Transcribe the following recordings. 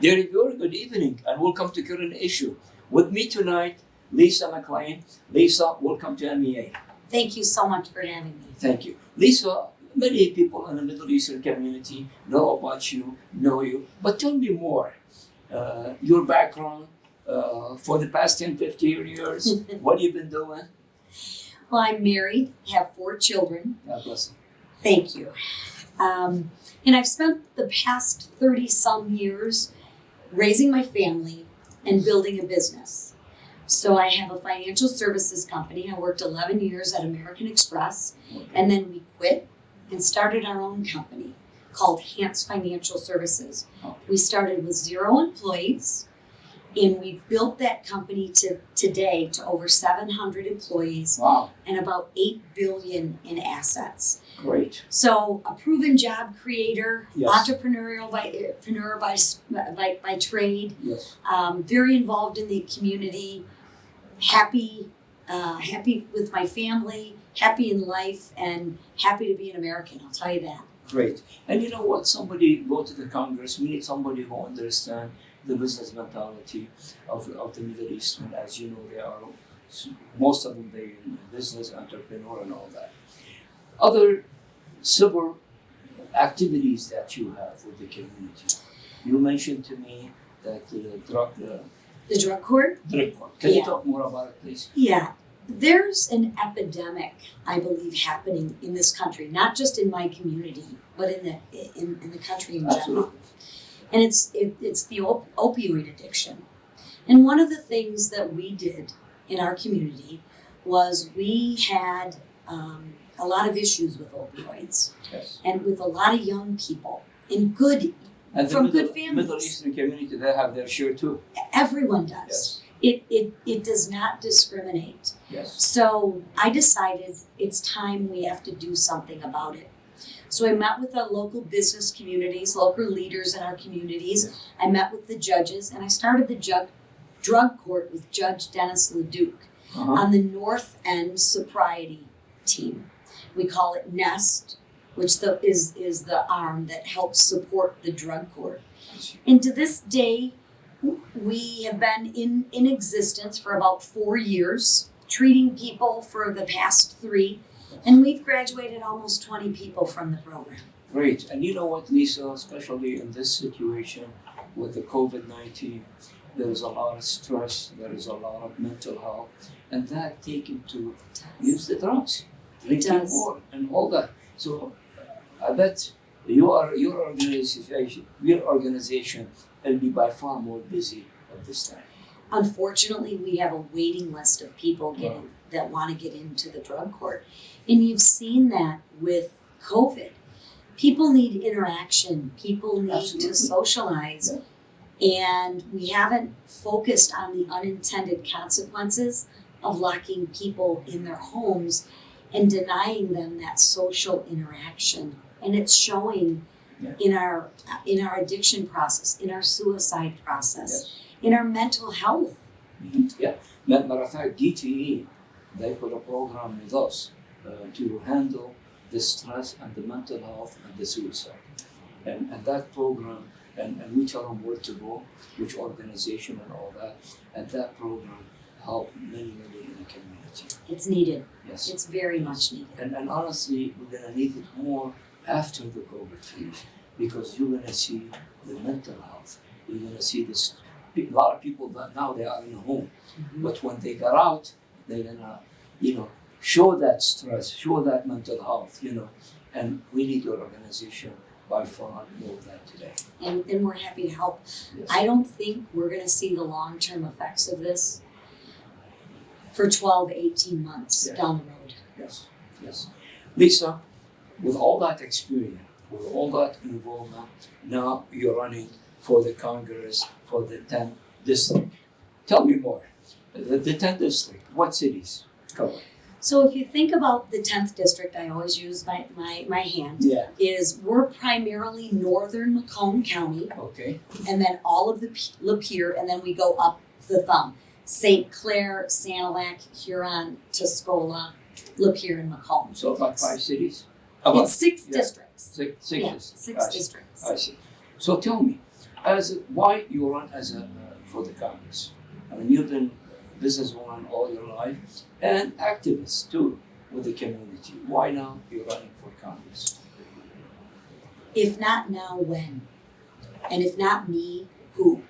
Very, very good evening and welcome to Current Issue. With me tonight, Lisa McClain. Lisa, welcome to MEA. Thank you so much for having me. Thank you. Lisa, many people in the Middle Eastern community know about you, know you, but tell me more. Your background for the past 10, 15 years, what have you been doing? Well, I'm married, have 4 children. God bless you. Thank you. And I've spent the past 30-some years raising my family and building a business. So I have a financial services company. I worked 11 years at American Express, and then we quit and started our own company called Hans Financial Services. We started with 0 employees, and we've built that company to today to over 700 employees. Wow. And about $8 billion in assets. Great. So a proven job creator, Yes. entrepreneur by trade, Yes. very involved in the community, happy with my family, happy in life, and happy to be an American. I'll tell you that. Great. And you know what? Somebody go to the Congress, we need somebody who understands the business mentality of the Middle East. And as you know, they are, most of them, they business entrepreneur and all that. Other civil activities that you have with the community. You mentioned to me that the drug court? Drug court. Can you Yeah. talk more about it, please? Yeah. There's an epidemic, I believe, happening in this country, not just in my community, but in the country in general. Absolutely. And it's the opioid addiction. And one of the things that we did in our community was we had a lot of issues with opioids, Yes. and with a lot of young people and good And the from good families. Middle Eastern community, they have their share too. Everyone does. Yes. It does not discriminate. Yes. So I decided it's time we have to do something about it. So I met with the local business communities, local leaders in our communities. Yes. I met with the judges, and I started the drug court with Judge Dennis LeDuc Uh-huh. on the North End Sobriety team. We call it NEST, which is the arm that helps support the drug court. And to this day, we have been in existence for about 4 years, treating people for the past 3, and we've graduated almost 20 people from the program. Great. And you know what, Lisa, especially in this situation with the COVID-19, there is a lot of stress, there is a lot of mental health, and that taken to use the drugs, drinking does. more, and all that. So I bet your organization will be by far more busy at this time. Unfortunately, we have a waiting list of people that want to get into the drug court. And you've seen that with COVID. People need interaction. People need Absolutely. to socialize. And we haven't focused on the unintended consequences of locking people in their homes and denying them that social interaction. And it's showing in our addiction process, in our suicide process, in our mental health. Mm-hmm. Yeah. Matter of fact, DTE, they put a program with us to handle the stress and the mental health and the suicide. And that program, and we tell them where to go, which organization and all that. And that program helped many in the community. It's needed. Yes. It's very much needed. And honestly, we're going to need it more after the COVID finish, because you're going to see the mental health. You're going to see this. A lot of people that now they are in a home, but when they get out, they're going to, show that stress, show that mental health, and we need your organization by far more of that today. And we're happy to help. Yes. I don't think we're going to see the long-term effects of this for 12, 18 months down the road. Yes, yes. Lisa, with all that experience, with all that involvement, now you're running for the Congress for the 10th district. Tell me more. The 10th district, what cities cover? So if you think about the 10th district, I always use my hand, is we're primarily northern Macomb County, Okay. and then all of the Lapeer, and then we go up the thumb. St. Clair, Sanilac, Huron, Tuscola, Lapeer, and Macomb. So about 5 cities? It's 6 districts. Six Yeah, districts. 6 districts. I see. So tell me, Why you run as a for the Congress? I mean, you've been a businesswoman all your life and activist too with the community. Why now you're running for Congress? If not now, when? And if not me, who?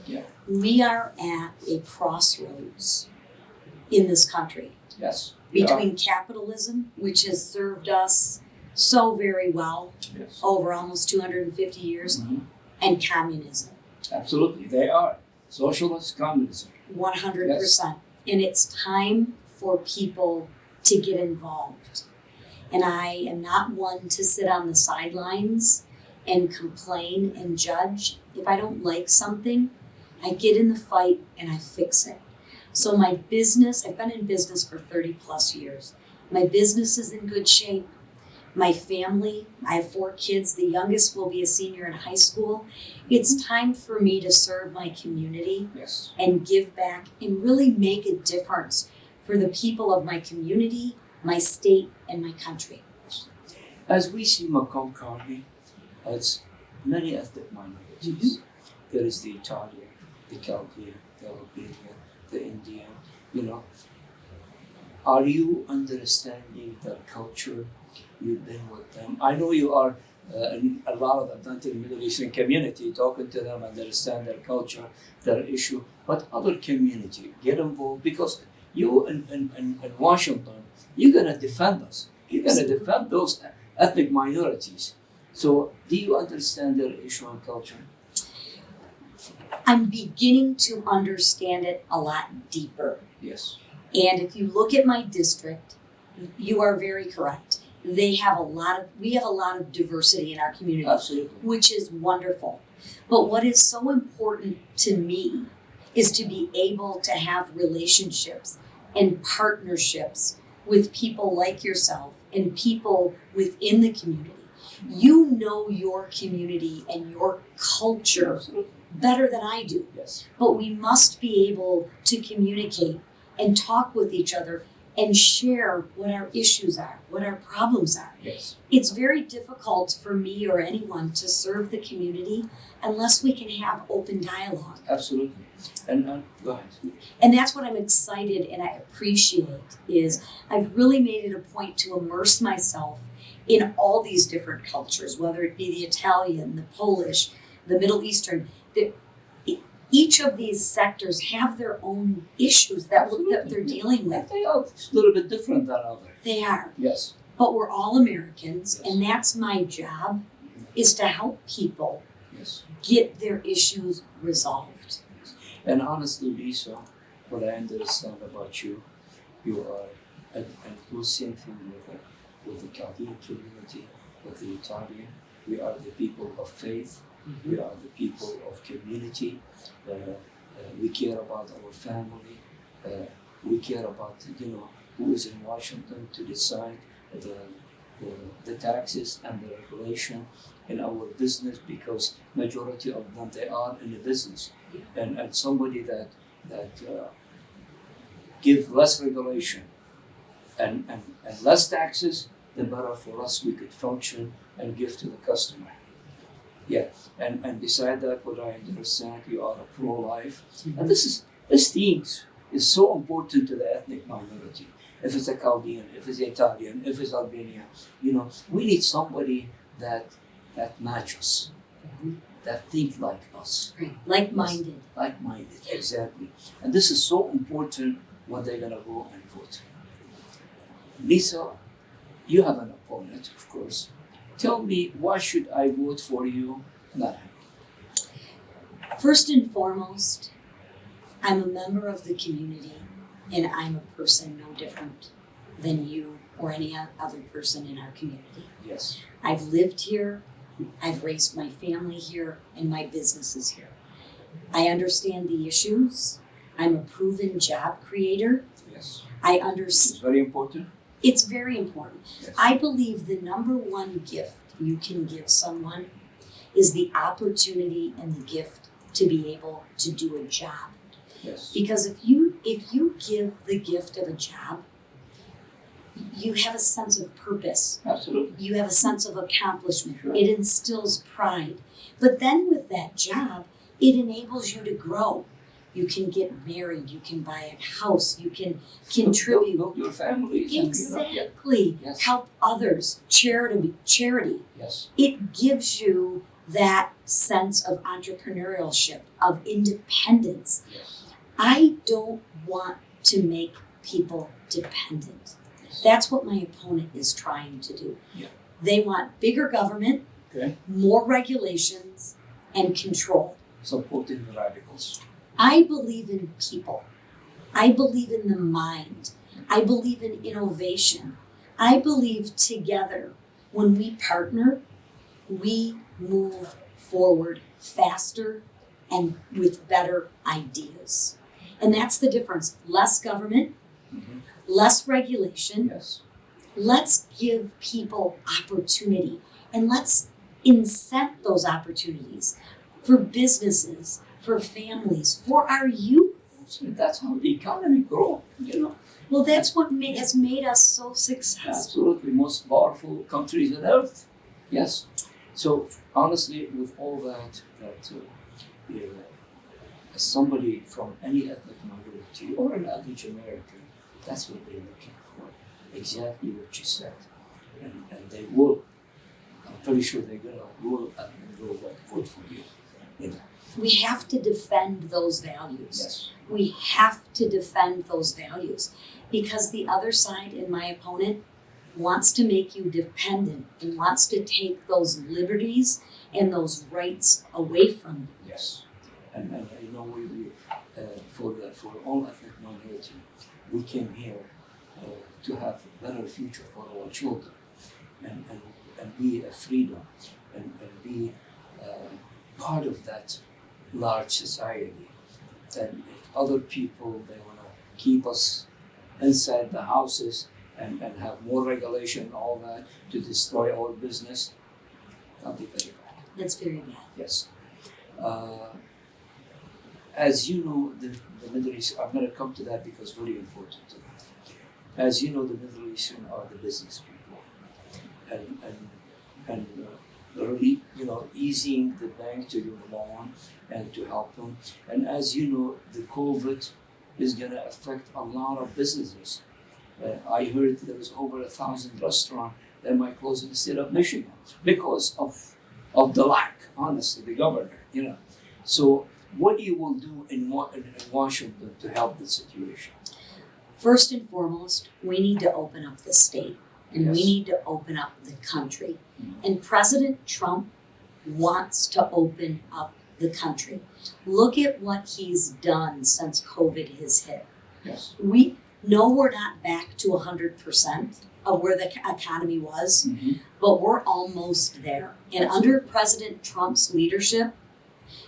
Yeah. We are at a crossroads in this country. Yes. Between capitalism, which has served us so very well Yes. over almost 250 years, Mhm. and communism. Absolutely, they are socialist communism. 100%. And it's time for people to get involved. And I am not one to sit on the sidelines and complain and judge. If I don't like something, I get in the fight and I fix it. So my business, I've been in business for 30 plus years. My business is in good shape. My family, I have 4 kids. The youngest will be a senior in high school. It's time for me to serve my community Yes. and give back and really make a difference for the people of my community, my state, and my country. As we see Macomb County, as many ethnic minorities, there is the Italian, the Chaldean, the Albanian, the Indian, you know. Are you understanding their culture? You've been with them. I know you are a lot of Atlantic Middle Eastern community, talking to them, understand their culture, their issue. But other community, get involved, because you in Washington, you're gonna defend us. You're gonna defend those ethnic minorities. So do you understand their issue and culture? I'm beginning to understand it a lot deeper. Yes. And if you look at my district, you are very correct. We have a lot of diversity in our community, Absolutely. which is wonderful. But what is so important to me is to be able to have relationships and partnerships with people like yourself and people within the community. You know your community and your culture Absolutely. better than I do. Yes. But we must be able to communicate and talk with each other and share what our issues are, what our problems are. Yes. It's very difficult for me or anyone to serve the community unless we can have open dialogue. Absolutely. And go ahead. And that's what I'm excited and I appreciate is I've really made it a point to immerse myself in all these different cultures, whether it be the Italian, the Polish, the Middle Eastern. Each of these sectors have their own issues that they're dealing with. They are a little bit different than others. They are. Yes. But we're all Americans, Yes. and that's my job, is to help people Yes. get their issues resolved. And honestly, Lisa, what I understand about you, you are, and the same thing with the Chaldean community, with the Italian. We are the people of faith. We are the people of community. We care about our family. We care about who is in Washington to decide the taxes and the regulation in our business, because majority of them they are in the business, and somebody that give less regulation and less taxes, the better for us we could function and give to the customer. Yeah, and beside that, what I understand, you are a pro-life, and this thing is so important to the ethnic minority. If it's a Chaldean, if it's Italian, if it's Albanian, we need somebody that matches, that think like us, Like-minded. like-minded, exactly. And this is so important when they're gonna go and vote. Lisa, you have an opponent, of course. Tell me, why should I vote for you? Not him. First and foremost, I'm a member of the community, and I'm a person no different than you or any other person in our community. Yes. I've lived here, I've raised my family here, and my business is here. I understand the issues. I'm a proven job creator. Yes. I It's understand. very important. It's very important. Yes. I believe the number one gift you can give someone is the opportunity and the gift to be able to do a job. Yes. Because if you give the gift of a job, you have a sense of purpose. Absolutely. You have a sense of accomplishment. Sure. It instills pride. But then with that job, it enables you to grow. You can get married, you can buy a house, you can contribute. Build your families. Exactly. Yes. Help others. Charity. Yes. It gives you that sense of entrepreneurship, of independence. Yes. I don't want to make people dependent. Yes. That's what my opponent is trying to do. Yeah. They want bigger government, Okay. more regulations, and control. Supporting the radicals. I believe in people. I believe in the mind. I believe in innovation. I believe together, when we partner, we move forward faster and with better ideas. And that's the difference. Less government, Mm-hmm. less regulation. Yes. Let's give people opportunity and let's incent those opportunities for businesses, for families, for our youth. So that's how the economy grows. Well, that's what has made us so successful. Absolutely, most powerful countries on earth. Yes. So honestly, with all that as somebody from any ethnic minority or an average American, that's what they're looking for. Exactly what you said, and they will. I'm pretty sure they're gonna rule and go vote for you. We have to defend those values. Yes. We have to defend those values because the other side, and my opponent, wants to make you dependent and wants to take those liberties and those rights away from you. Yes. And we for all ethnic minority, we came here to have a better future for our children and be a freedom and be part of that large society. And if other people, they want to keep us inside the houses and have more regulation and all that to destroy our business, that'll be very bad. That's very bad. Yes. As you know, the Middle East, I'm going to come to that because it's very important. As you know, the Middle Eastern are the business people. And really, easing the bank to your loan and to help them. And as you know, the COVID is going to affect a lot of businesses. I heard there was over 1,000 restaurants that might close in the state of Michigan because of the lack, honestly, the governor, So what you will do in Washington to help the situation? First and foremost, we need to open up the state and we Yes. need to open up the country. Mhm. And President Trump wants to open up the country. Look at what he's done since COVID has hit. Yes. We know we're not back to 100% of where the economy was, Mm-hmm. but we're almost there. And under President Trump's leadership,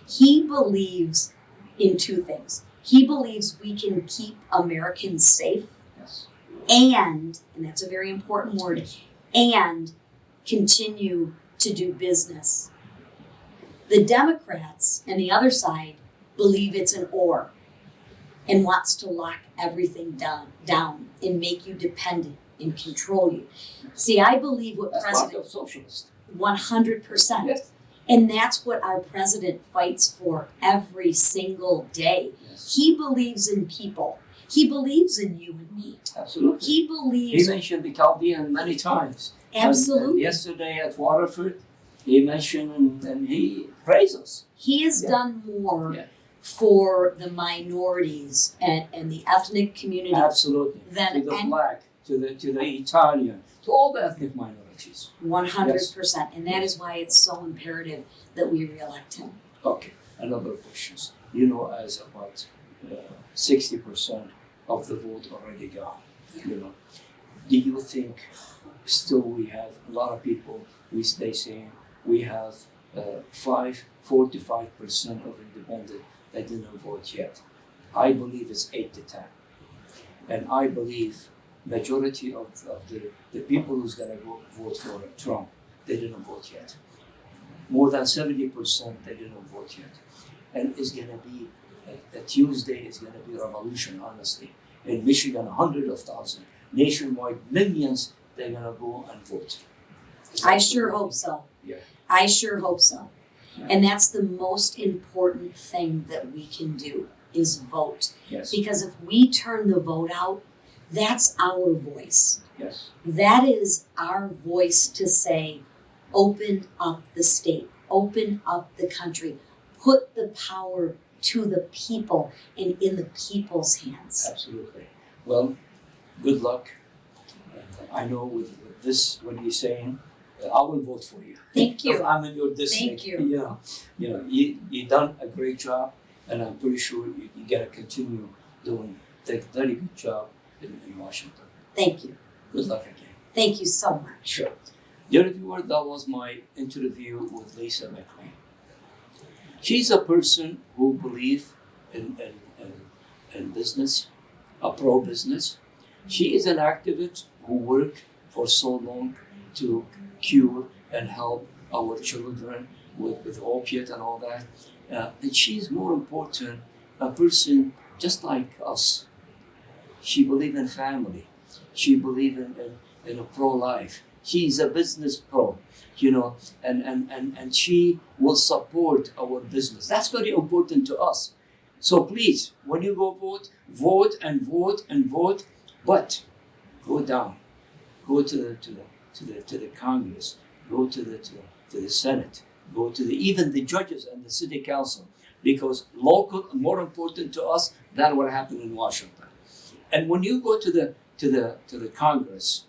he believes in two things. He believes we can keep Americans safe Yes. and that's a very important word, and continue to do business. The Democrats and the other side believe it's an or and wants to lock everything down and make you dependent and control you. See, I believe what That's President part of socialist. 100%. Yes. And that's what our president fights for every single day. Yes. He believes in people. He believes in you and me. Absolutely. He He believes mentioned the Chaldean many times. absolutely. And yesterday at Waterford, he mentioned and he praised us. He has Yeah. done more Yeah. for the minorities and the ethnic community. Absolutely. Then To the and- black, to the Italian, to all the ethnic minorities. 100%. And that is why it's so imperative that we reelect him. Okay, another question. As about 60% of the vote already gone, do you think still we have a lot of people, they saying we have 4 to 5% of independent that didn't vote yet? I believe it's 8 to 10. And I believe majority of the people who's gonna vote for Trump, they didn't vote yet. More than 70% they didn't vote yet. And it's gonna be, a Tuesday is gonna be a revolution, honestly. In Michigan, 100,000 nationwide, millions, they're going to go and vote. I sure hope so. Yeah. I sure hope so. Yeah. And that's the most important thing that we can do is vote. Yes. Because if we turn the vote out, that's our voice. Yes. That is our voice to say, open up the state, open up the country, put the power to the people and in the people's hands. Absolutely. Well, good luck. I know with this, what you're saying, I will vote for you. Thank you. If I'm in your district. Thank you. You done a great job, and I'm pretty sure you're gonna continue doing a very good job in Washington. Thank you. Good luck again. Thank you so much. Sure. Dear viewer, that was my interview with Lisa McClain. She's a person who believes in business, a pro-business. She is an activist who worked for so long to cure and help our children with opiate and all that. And she's more important, a person just like us. She believes in family. She believes in a pro-life. She's a business pro, and she will support our business. That's very important to us. So please, when you go vote, vote and vote and vote, but go down, go to the Congress, go to the Senate, go to even the judges and the city council, because local more important to us than what happened in Washington. And when you go to the Congress,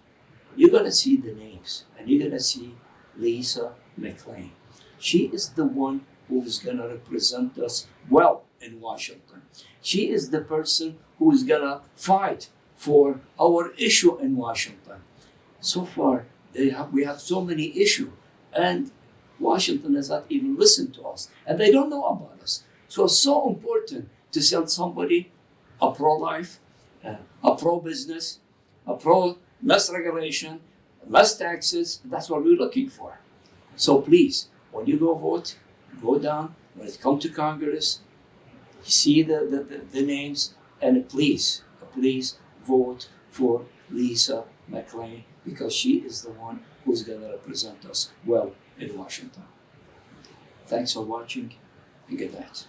you're gonna see the names, and you're gonna see Lisa McClain. She is the one who is gonna represent us well in Washington. She is the person who is gonna fight for our issue in Washington. So far, we have so many issues, and Washington has not even listened to us, and they don't know about us. So it's so important to send somebody, a pro-life, a pro-business, a pro-less regulation, less taxes. That's what we're looking for. So please, when you go vote, go down. When it comes to Congress, see the names, and please vote for Lisa McClain, because she is the one who's going to represent us well in Washington. Thanks for watching, and good night.